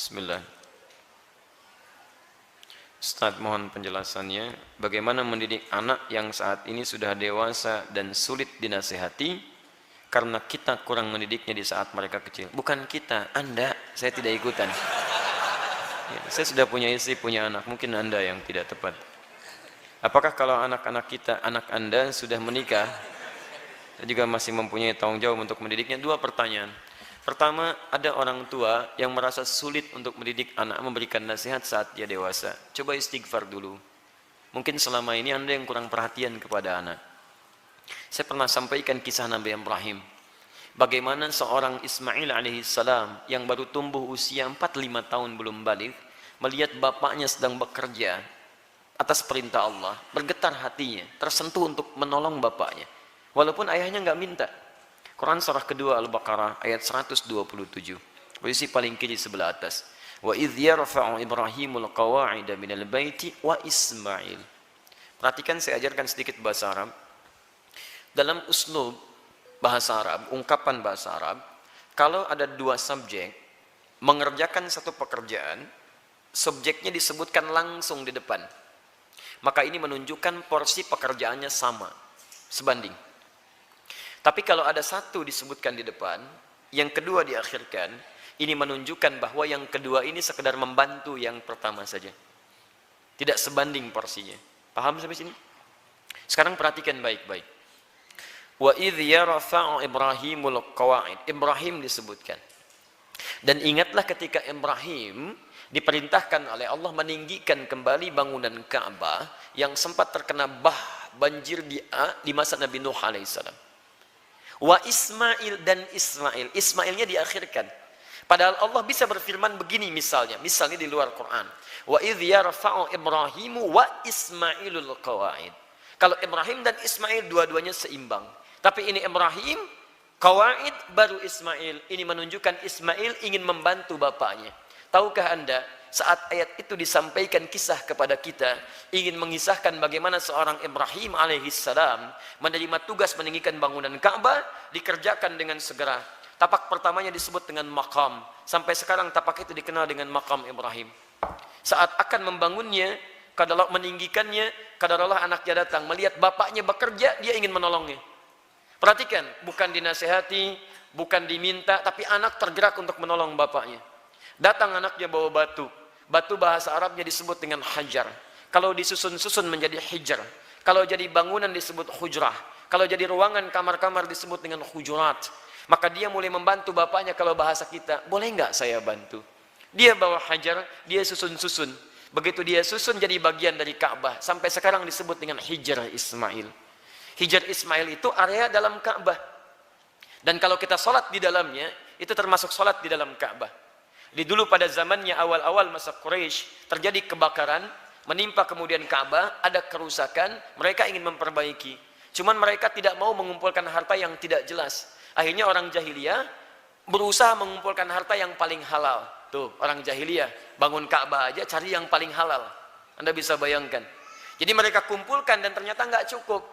Bismillah. Ustaz, mohon penjelasannya, bagaimana mendidik anak yang saat ini sudah dewasa dan sulit dinasehati karena kita kurang mendidiknya di saat mereka kecil. Bukan kita, Anda, saya tidak ikutan. Ya, saya sudah punya istri, punya anak, mungkin Anda yang tidak tepat. Apakah kalau anak-anak kita, anak Anda sudah menikah, saya juga masih mempunyai tanggung jawab untuk mendidiknya? Dua pertanyaan. Pertama, ada orang tua yang merasa sulit untuk mendidik anak, memberikan nasihat saat dia dewasa. Coba istighfar dulu. Mungkin selama ini Anda yang kurang perhatian kepada anak. Saya pernah sampaikan kisah Nabi Ibrahim. Bagaimana seorang Ismail alaihissalam yang baru tumbuh usia 4-5 tahun belum balik, melihat bapaknya sedang bekerja atas perintah Allah, bergetar hatinya, tersentuh untuk menolong bapaknya. Walaupun ayahnya nggak minta. Quran surah kedua Al-Baqarah ayat 127. Posisi paling kiri sebelah atas. Wa idh yarfa'u Ibrahimul qawa'ida minal baiti wa Ismail. Perhatikan, saya ajarkan sedikit bahasa Arab. Dalam uslub bahasa Arab, ungkapan bahasa Arab, kalau ada dua subjek mengerjakan satu pekerjaan, subjeknya disebutkan langsung di depan. Maka ini menunjukkan porsi pekerjaannya sama, sebanding. Tapi kalau ada satu disebutkan di depan, yang kedua diakhirkan, ini menunjukkan bahwa yang kedua ini sekedar membantu yang pertama saja. Tidak sebanding porsinya. Paham sampai sini? Sekarang perhatikan baik-baik. Wa idh yarfa'u Ibrahimul qawa'id. Ibrahim disebutkan. Dan ingatlah ketika Ibrahim diperintahkan oleh Allah meninggikan kembali bangunan Ka'bah yang sempat terkena banjir di masa Nabi Nuh alaihissalam. Wa Ismail dan Ismail. Ismailnya diakhirkan. Padahal Allah bisa berfirman begini misalnya di luar Quran. Wa idh yarfa'u Ibrahimu wa Ismailul qawa'id. Kalau Ibrahim dan Ismail dua-duanya seimbang. Tapi ini Ibrahim, qawa'id baru Ismail. Ini menunjukkan Ismail ingin membantu bapaknya. Tahukah Anda, saat ayat itu disampaikan kisah kepada kita, ingin mengisahkan bagaimana seorang Ibrahim alaihissalam menerima tugas meninggikan bangunan Ka'bah, dikerjakan dengan segera. Tapak pertamanya disebut dengan maqam. Sampai sekarang tapak itu dikenal dengan maqam Ibrahim. Saat akan membangunnya, kadang meninggikannya, kadarullah anaknya datang, melihat bapaknya bekerja, dia ingin menolongnya. Perhatikan, bukan dinasehati, bukan diminta, tapi anak tergerak untuk menolong bapaknya. Datang anaknya bawa batu. Batu bahasa Arabnya disebut dengan hajar. Kalau disusun-susun menjadi hijar. Kalau jadi bangunan disebut hujrah. Kalau jadi ruangan kamar-kamar disebut dengan hujurat. Maka dia mulai membantu bapaknya. Kalau bahasa kita, boleh nggak saya bantu? Dia bawa hajar, dia susun-susun. Begitu dia susun jadi bagian dari Ka'bah. Sampai sekarang disebut dengan Hijar Ismail. Hijar Ismail itu area dalam Ka'bah. Dan kalau kita sholat di dalamnya, itu termasuk sholat di dalam Ka'bah. Di dulu pada zamannya awal-awal masa Quraisy terjadi kebakaran, menimpa kemudian Ka'bah, ada kerusakan, mereka ingin memperbaiki. Cuman mereka tidak mau mengumpulkan harta yang tidak jelas. Akhirnya orang jahiliyah berusaha mengumpulkan harta yang paling halal. Tuh, orang jahiliyah bangun Ka'bah aja cari yang paling halal. Anda bisa bayangkan. Jadi mereka kumpulkan dan ternyata nggak cukup.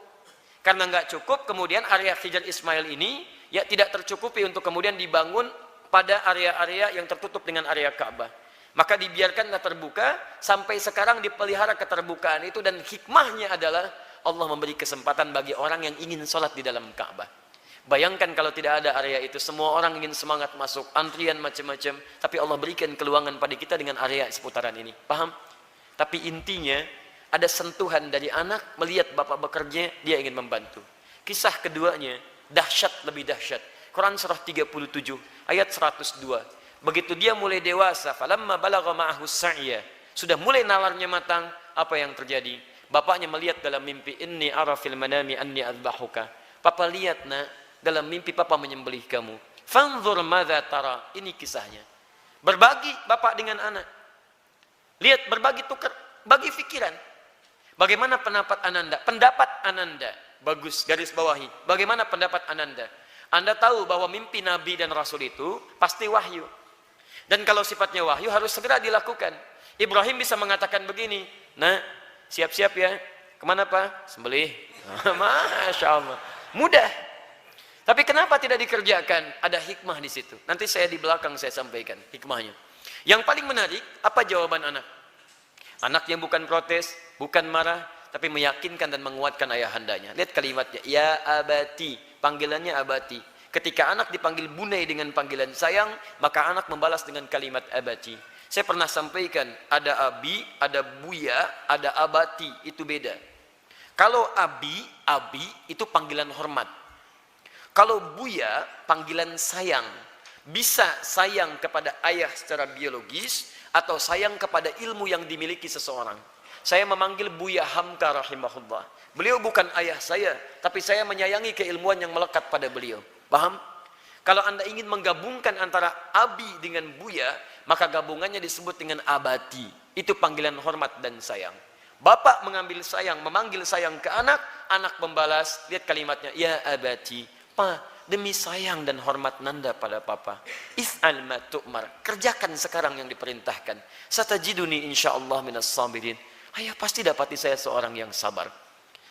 Karena nggak cukup, kemudian area Hijar Ismail ini ya tidak tercukupi untuk kemudian dibangun pada area-area yang tertutup dengan area Ka'bah. Maka dibiarkanlah terbuka, sampai sekarang dipelihara keterbukaan itu, dan hikmahnya adalah Allah memberi kesempatan bagi orang yang ingin sholat di dalam Ka'bah. Bayangkan kalau tidak ada area itu, semua orang ingin semangat masuk, antrian macam-macam, tapi Allah berikan keluangan pada kita dengan area seputaran ini. Paham? Tapi intinya, ada sentuhan dari anak, melihat bapak bekerja, dia ingin membantu. Kisah keduanya, dahsyat lebih dahsyat. Quran surah 37 ayat 102. Begitu dia mulai dewasa, falamma balagha ma'ahu sa'ya, sudah mulai nalarnya matang, apa yang terjadi? Bapaknya melihat dalam mimpi, inni ara fil manami anni adbahuka. Papa lihat nak, dalam mimpi papa menyembelih kamu. Fanzur madza tara. Ini kisahnya. Berbagi bapak dengan anak. Lihat, berbagi, tukar, bagi pikiran. Bagaimana pendapat Ananda? Pendapat Ananda bagus, garis bawahi. Bagaimana pendapat Ananda? Anda tahu bahwa mimpi Nabi dan Rasul itu pasti wahyu. Dan kalau sifatnya wahyu harus segera dilakukan. Ibrahim bisa mengatakan begini, nah siap-siap ya, kemana Pak? Sembelih. Masya Allah, mudah. Tapi kenapa tidak dikerjakan? Ada hikmah di situ. Nanti saya di belakang saya sampaikan hikmahnya. Yang paling menarik, apa jawaban anak? Anak yang bukan protes, bukan marah, tapi meyakinkan dan menguatkan ayahandanya. Lihat kalimatnya, ya abati, panggilannya abati. Ketika anak dipanggil bunai dengan panggilan sayang, maka anak membalas dengan kalimat abati. Saya pernah sampaikan, ada abi, ada buya, ada abati, itu beda. Kalau abi itu panggilan hormat. Kalau buya, panggilan sayang. Bisa sayang kepada ayah secara biologis, atau sayang kepada ilmu yang dimiliki seseorang. Saya memanggil Buya Hamka rahimahullah. Beliau bukan ayah saya, tapi saya menyayangi keilmuan yang melekat pada beliau. Paham? Kalau Anda ingin menggabungkan antara abi dengan Buya, maka gabungannya disebut dengan abati. Itu panggilan hormat dan sayang. Bapak mengambil sayang, memanggil sayang ke anak, anak membalas, lihat kalimatnya, ya abati, pa, demi sayang dan hormat nanda pada papa, if'al ma tu'mar, kerjakan sekarang yang diperintahkan. Satajiduni insyaallah minas sabirin. Ayah pasti dapati saya seorang yang sabar.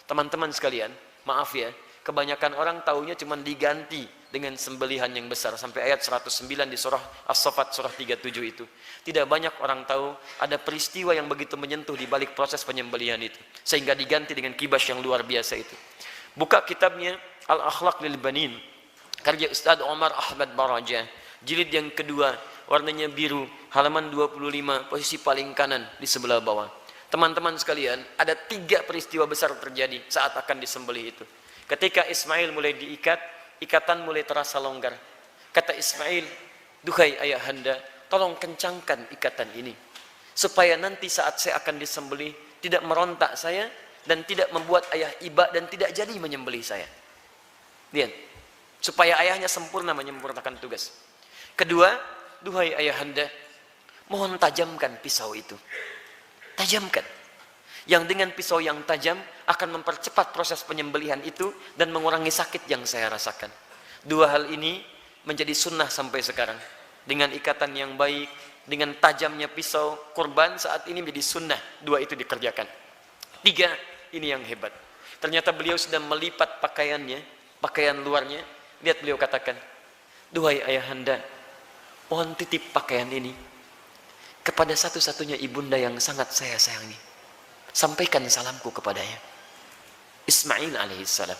Teman-teman sekalian, maaf ya, kebanyakan orang taunya cuma diganti dengan sembelihan yang besar sampai ayat 109 di surah As-Saffat surah 37 itu. Tidak banyak orang tahu ada peristiwa yang begitu menyentuh di balik proses penyembelihan itu sehingga diganti dengan kibas yang luar biasa itu. Buka kitabnya Al-Akhlaq lil Banin, karya Ustaz Omar Ahmad Baraja, jilid yang kedua, warnanya biru, halaman 25, posisi paling kanan di sebelah bawah. Teman-teman sekalian, ada 3 peristiwa besar terjadi saat akan disembelih itu. Ketika Ismail mulai diikat, ikatan mulai terasa longgar. Kata Ismail, duhai ayahanda, tolong kencangkan ikatan ini, supaya nanti saat saya akan disembelih, tidak merontak saya, dan tidak membuat ayah iba, dan tidak jadi menyembelih saya. Lihat, supaya ayahnya sempurna menyempurnakan tugas. Kedua, duhai ayahanda, mohon tajamkan pisau itu. Tajamkan. Yang dengan pisau yang tajam akan mempercepat proses penyembelihan itu dan mengurangi sakit yang saya rasakan. 2 hal ini menjadi sunnah sampai sekarang. Dengan ikatan yang baik, dengan tajamnya pisau, kurban saat ini menjadi sunnah. 2 itu dikerjakan. 3, ini yang hebat. Ternyata beliau sudah melipat pakaiannya, pakaian luarnya. Lihat beliau katakan, duhai ayahanda, mohon titip pakaian ini kepada satu-satunya ibunda yang sangat saya sayangi. Sampaikan salamku kepadanya. Ismail alaihissalam.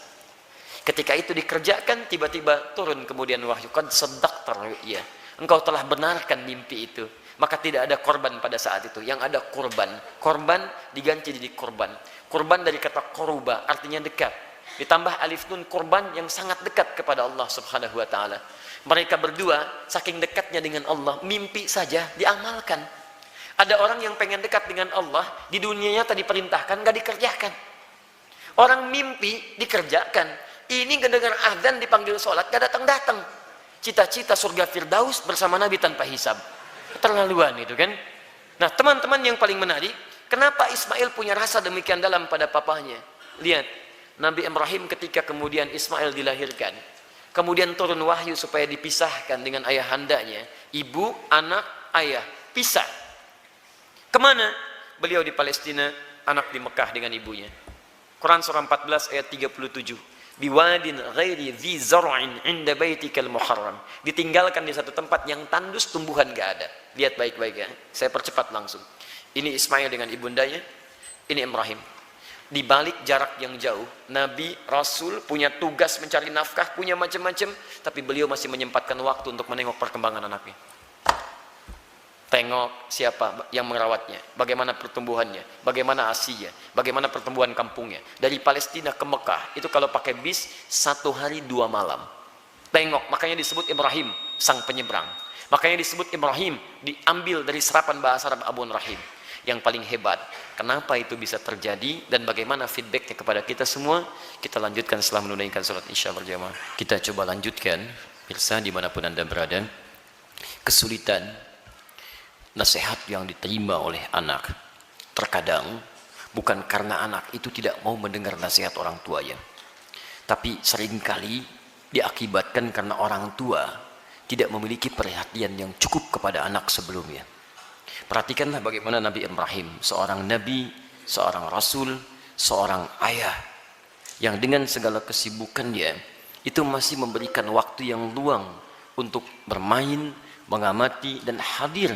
Ketika itu dikerjakan, tiba-tiba turun kemudian wahyu. Qad saddaqta ru'ya. Engkau telah benarkan mimpi itu. Maka tidak ada korban pada saat itu. Yang ada korban. Korban diganti jadi korban. Korban dari kata koruba, artinya dekat. Ditambah alif nun, korban yang sangat dekat kepada Allah subhanahu wa ta'ala. Mereka berdua saking dekatnya dengan Allah, mimpi saja diamalkan. Ada orang yang pengen dekat dengan Allah, di dunianya tadi perintahkan, gak dikerjakan. Orang mimpi dikerjakan. Ini mendengar azan dipanggil sholat, gak datang-datang. Cita-cita surga Firdaus bersama Nabi tanpa hisab. Keterlaluan itu kan. Nah teman-teman yang paling menarik, kenapa Ismail punya rasa demikian dalam pada papanya? Lihat, Nabi Ibrahim ketika kemudian Ismail dilahirkan, kemudian turun wahyu supaya dipisahkan dengan ayahandanya. Ibu, anak, ayah, pisah. Kemana? Beliau di Palestina, anak di Mekah dengan ibunya. Quran surah 14 ayat 37. Biwadin ghairi dhi zar'in inda baitikal muharram. Ditinggalkan di satu tempat yang tandus, tumbuhan gak ada. Lihat baik-baik ya. Saya percepat langsung. Ini Ismail dengan ibundanya, ini Ibrahim. Di balik jarak yang jauh, Nabi, Rasul punya tugas mencari nafkah, punya macam-macam, tapi beliau masih menyempatkan waktu untuk menengok perkembangan anaknya. Tengok siapa yang merawatnya, bagaimana pertumbuhannya, bagaimana asinya, bagaimana pertumbuhan kampungnya. Dari Palestina ke Mekah, itu kalau pakai bis 1 hari 2 malam. Tengok, makanya disebut Ibrahim, sang penyeberang. Makanya disebut Ibrahim, diambil dari serapan bahasa Arab Abun Rahim. Yang paling hebat, kenapa itu bisa terjadi dan bagaimana feedbacknya kepada kita semua, kita lanjutkan setelah menunaikan sholat isya berjamaah. Kita coba lanjutkan, pemirsa dimanapun Anda berada. Kesulitan nasihat yang diterima oleh anak terkadang bukan karena anak itu tidak mau mendengar nasihat orang tuanya, tapi seringkali diakibatkan karena orang tua tidak memiliki perhatian yang cukup kepada anak sebelumnya. Perhatikanlah bagaimana Nabi Ibrahim, seorang nabi, seorang rasul, seorang ayah yang dengan segala kesibukannya itu masih memberikan waktu yang luang untuk bermain, mengamati dan hadir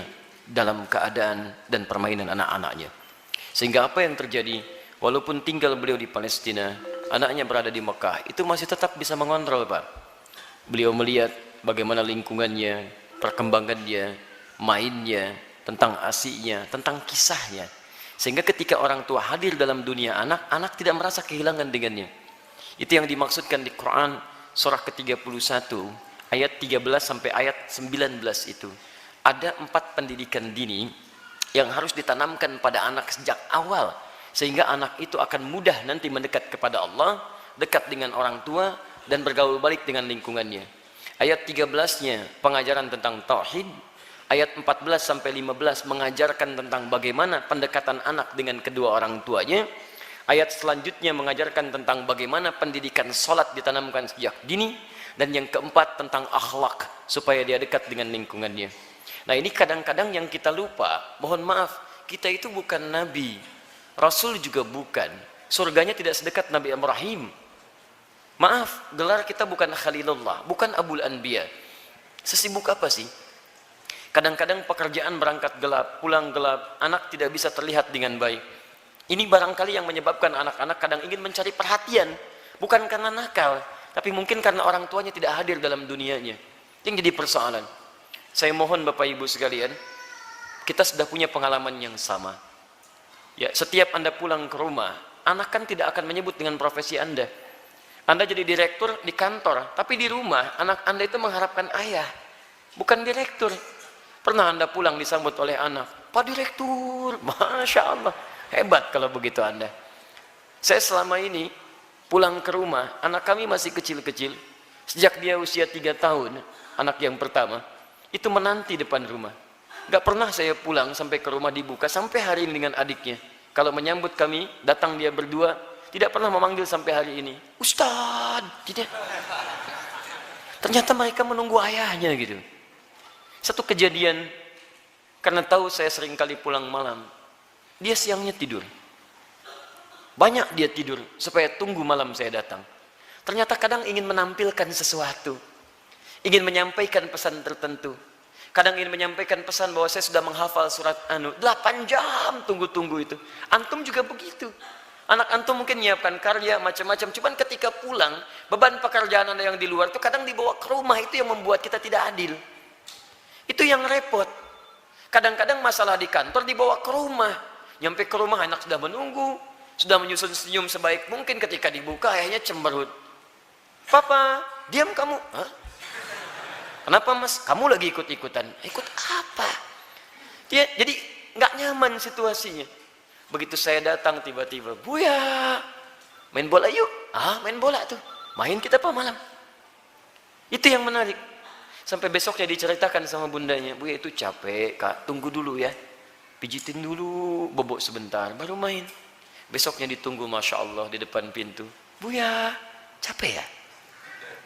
dalam keadaan dan permainan anak-anaknya. Sehingga apa yang terjadi, walaupun tinggal beliau di Palestina, anaknya berada di Mekah, itu masih tetap bisa mengontrol, Pak. Beliau melihat bagaimana lingkungannya, perkembangannya, mainnya, tentang asiknya, tentang kisahnya. Sehingga ketika orang tua hadir dalam dunia anak, anak tidak merasa kehilangan dengannya. Itu yang dimaksudkan di Quran surah ke-31 ayat 13 sampai ayat 19 itu. Ada 4 pendidikan dini yang harus ditanamkan pada anak sejak awal, sehingga anak itu akan mudah nanti mendekat kepada Allah, dekat dengan orang tua, dan bergaul balik dengan lingkungannya. Ayat 13-nya pengajaran tentang tauhid, ayat 14 sampai 15 mengajarkan tentang bagaimana pendekatan anak dengan kedua orang tuanya. Ayat selanjutnya mengajarkan tentang bagaimana pendidikan sholat ditanamkan sejak dini. Dan yang keempat tentang akhlak, supaya dia dekat dengan lingkungannya. Nah, ini kadang-kadang yang kita lupa. Mohon maaf, kita itu bukan nabi, rasul juga bukan. Surganya tidak sedekat Nabi Ibrahim. Maaf, gelar kita bukan Khalilullah, bukan Abul Anbiya. Sesibuk apa sih? Kadang-kadang pekerjaan berangkat gelap, pulang gelap, anak tidak bisa terlihat dengan baik. Ini barangkali yang menyebabkan anak-anak kadang ingin mencari perhatian, bukan karena nakal, tapi mungkin karena orang tuanya tidak hadir dalam dunianya. Yang jadi persoalan. Saya mohon Bapak Ibu sekalian, kita sudah punya pengalaman yang sama. Ya, setiap Anda pulang ke rumah, anak kan tidak akan menyebut dengan profesi Anda. Anda jadi direktur di kantor, tapi di rumah anak Anda itu mengharapkan ayah, bukan direktur. Pernah Anda pulang disambut oleh anak, Pak Direktur, Masya Allah, hebat kalau begitu Anda. Saya selama ini pulang ke rumah, anak kami masih kecil-kecil. Sejak dia usia 3 tahun, anak yang pertama, itu menanti depan rumah. Gak pernah saya pulang sampai ke rumah dibuka, sampai hari ini dengan adiknya. Kalau menyambut kami, datang dia berdua, tidak pernah memanggil sampai hari ini. Ustadz, tidak. Ternyata mereka menunggu ayahnya gitu. Satu kejadian, karena tahu saya sering kali pulang malam, dia siangnya tidur. Banyak dia tidur, supaya tunggu malam saya datang. Ternyata kadang ingin menampilkan sesuatu, ingin menyampaikan pesan tertentu. Kadang ingin menyampaikan pesan bahwa saya sudah menghafal surat 8 jam tunggu-tunggu itu. Antum juga begitu. Anak antum mungkin menyiapkan karya macam-macam, cuman ketika pulang, beban pekerjaan Anda yang di luar itu kadang dibawa ke rumah, itu yang membuat kita tidak adil. Itu yang repot. Kadang-kadang masalah di kantor dibawa ke rumah. Nyampe ke rumah anak sudah menunggu, sudah menyusun senyum sebaik mungkin, ketika dibuka ayahnya cemberut. Papa, diam kamu. Hah? Kenapa mas? Kamu lagi ikut-ikutan. Ikut apa? Ya, jadi nggak nyaman situasinya. Begitu saya datang tiba-tiba, Buya, main bola yuk. Ah, main bola tuh. Main kita apa malam? Itu yang menarik. Sampai besoknya diceritakan sama bundanya, Buya itu capek kak, tunggu dulu ya. Pijitin dulu, bobok sebentar, baru main. Besoknya ditunggu, Masya Allah, di depan pintu. Buya, capek ya?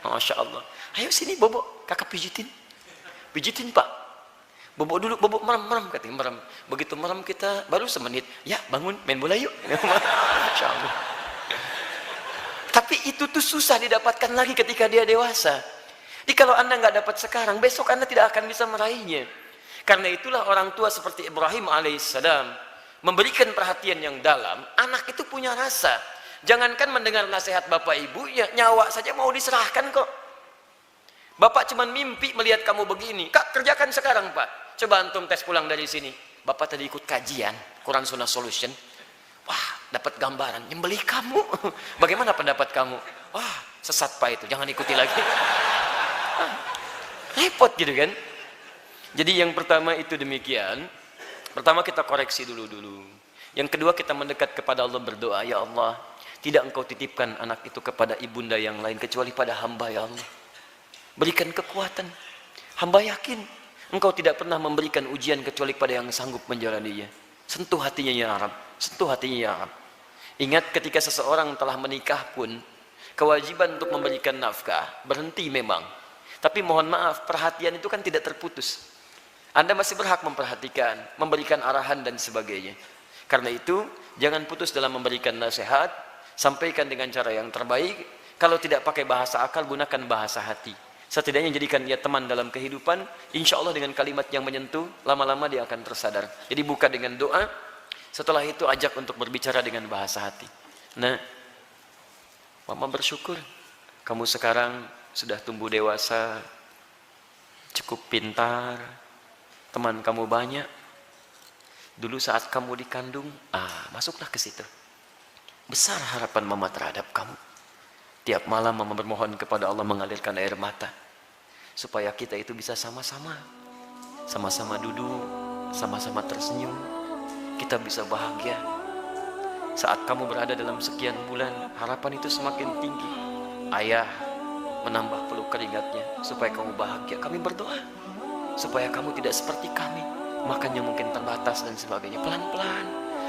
Masya Allah. Ayo sini bobok, kakak pijitin. Pijitin pak. Bobok dulu, bobok merem, katanya merem. Begitu merem kita, baru semenit. Ya bangun, main bola yuk. Masya Allah. Tapi itu tuh susah didapatkan lagi ketika dia dewasa. Jadi kalau Anda nggak dapat sekarang, besok Anda tidak akan bisa meraihnya. Karena itulah orang tua seperti Ibrahim alaihissalam memberikan perhatian yang dalam. Anak itu punya rasa. Jangankan mendengar nasihat bapak ibu, ya nyawa saja mau diserahkan kok. Bapak cuma mimpi melihat kamu begini. Kak, kerjakan sekarang pak. Coba antum tes pulang dari sini. Bapak tadi ikut kajian Quran Sunnah Solution. Wah, dapat gambaran nyembelih kamu. Bagaimana pendapat kamu? Wah, sesat pak itu, jangan ikuti lagi. Repot gitu kan. Jadi yang pertama itu demikian. Pertama kita koreksi dulu. Yang kedua kita mendekat kepada Allah, berdoa, ya Allah, tidak engkau titipkan anak itu kepada ibunda yang lain kecuali pada hamba, ya Allah. Berikan kekuatan. Hamba yakin engkau tidak pernah memberikan ujian kecuali pada yang sanggup menjalaninya. Sentuh hatinya ya Rabb, sentuh hatinya ya Rabb. Ingat ketika seseorang telah menikah pun, kewajiban untuk memberikan nafkah berhenti memang. Tapi mohon maaf, perhatian itu kan tidak terputus. Anda masih berhak memperhatikan, memberikan arahan dan sebagainya. Karena itu, jangan putus dalam memberikan nasihat, sampaikan dengan cara yang terbaik. Kalau tidak pakai bahasa akal, gunakan bahasa hati. Setidaknya jadikan dia teman dalam kehidupan. Insya Allah dengan kalimat yang menyentuh, lama-lama dia akan tersadar. Jadi buka dengan doa, setelah itu ajak untuk berbicara dengan bahasa hati. Nah, mama bersyukur kamu sekarang sudah tumbuh dewasa, cukup pintar, teman kamu banyak. Dulu saat kamu dikandung, masuklah ke situ. Besar harapan mama terhadap kamu. Tiap malam mama bermohon kepada Allah mengalirkan air mata, supaya kita itu bisa sama-sama duduk, sama-sama tersenyum, kita bisa bahagia. Saat kamu berada dalam sekian bulan, harapan itu semakin tinggi. Ayah menambah peluk keringatnya supaya kamu bahagia. Kami berdoa supaya kamu tidak seperti kami, makannya mungkin terbatas dan sebagainya. Pelan-pelan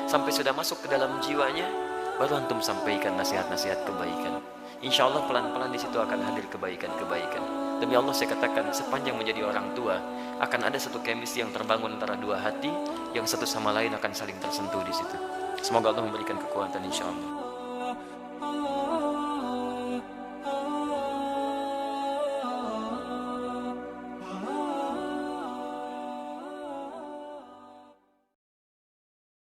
sampai sudah masuk ke dalam jiwanya, baru antum sampaikan nasihat-nasihat kebaikan. Insya Allah pelan-pelan di situ akan hadir kebaikan-kebaikan. Demi Allah saya katakan, sepanjang menjadi orang tua akan ada satu chemistry yang terbangun antara dua hati yang satu sama lain akan saling tersentuh di situ. Semoga Allah memberikan kekuatan insya Allah.